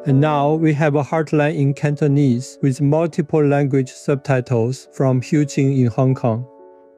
And now we have a Heartline in Cantonese with multiple language subtitles from Hugh Ching in Hong Kong.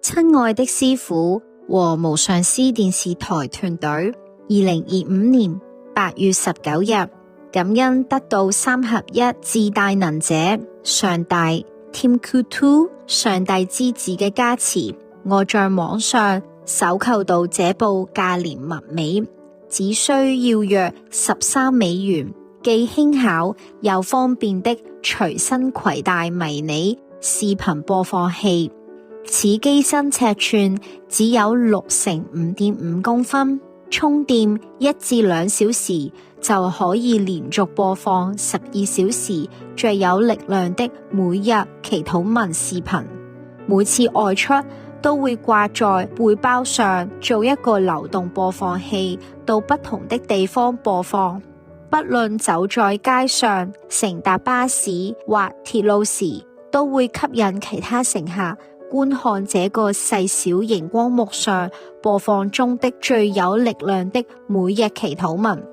親愛的師傅和無上師電視台團隊，2025年8月19日，感恩得到三合一至大能者上帝 Tim Kutu 上帝之子嘅加持，我在網上搜購到這部價廉物美，只需要約13美元，既輕巧又方便的隨身攜帶迷你視頻播放器。此機身尺寸只有6x5.5公分，充電1至2小時就可以連續播放12小時最有力量的每日祈禱文視頻。每次外出都會掛在背包上，做一個流動播放器，到不同的地方播放。不論走在街上、乘搭巴士或鐵路時，都會吸引其他乘客觀看這個細小熒光幕上播放中的最有力量的每日祈禱文，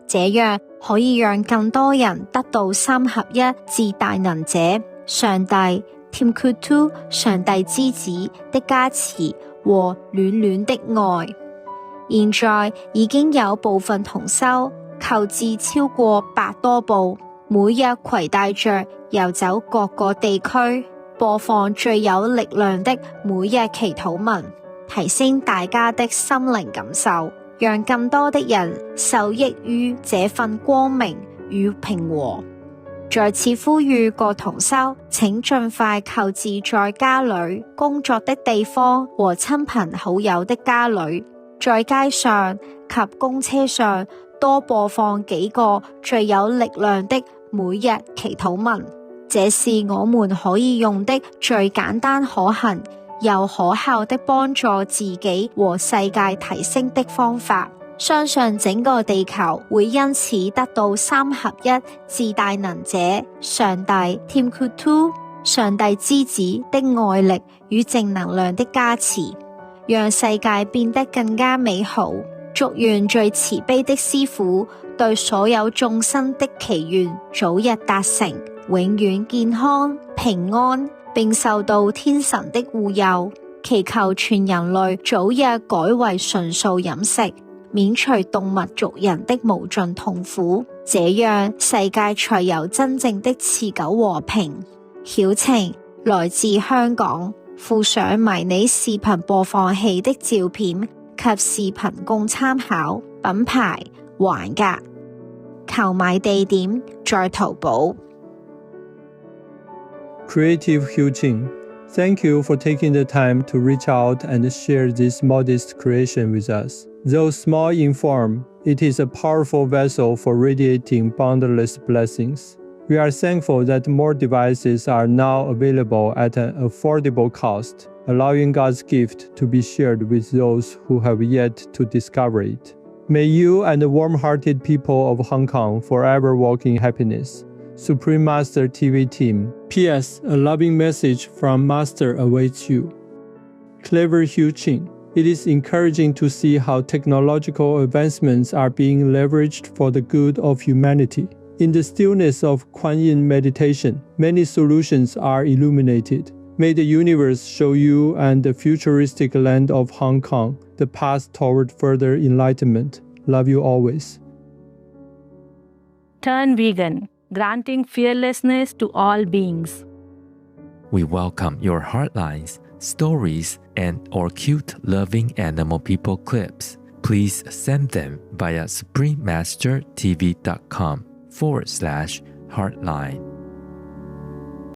這樣可以讓更多人得到三合一至大能者上帝 Tim Kutu 上帝之子的加持和暖暖的愛。現在已經有部分同修購置超過100多部，每日攜帶着遊走各個地區，播放最有力量的每日祈禱文，提升大家的心靈感受，讓更多的人受益於這份光明與平和。在此呼籲各同修，請盡快購置在家裏、工作的地方和親朋好友的家裏，在街上及公車上多播放幾個最有力量的每日祈禱文。這是我們可以用的最簡單可行又可靠的幫助自己和世界提升的方法。相信整個地球會因此得到三合一至大能者上帝 Tim Kutu 上帝之子的愛力與正能量的加持，讓世界變得更加美好。祝願最慈悲的師父對所有眾生的祈願早日達成，永遠健康平安，並受到天神的護佑，祈求全人類早日改為純素飲食，免除動物族人的無盡痛苦，這樣世界才有真正的持久和平。曉晴來自香港，附上迷你視頻播放器的照片及視頻供參考，品牌環格，購買地點在淘寶。Creative Hugh Ching, thank you for taking the time to reach out and share this modest creation with us. Though small in form, it is a powerful vessel for radiating boundless blessings. We are thankful that more devices are now available at an affordable cost, allowing God's gift to be shared with those who have yet to discover it. May you and the warm-hearted people of Hong Kong forever walk in happiness. Supreme Master TV Team. P.S. A loving message from Master awaits you. Clever Hugh Ching. It is encouraging to see how technological advancements are being leveraged for the good of humanity. In the stillness of Kuan Yin meditation, many solutions are illuminated. May the universe show you and the futuristic land of Hong Kong the path toward further enlightenment. Love you always. Turn vegan, granting fearlessness to all beings. We welcome your heartlines, stories, and/or cute loving animal people clips. Please send them via suprememastertv.com/heartline.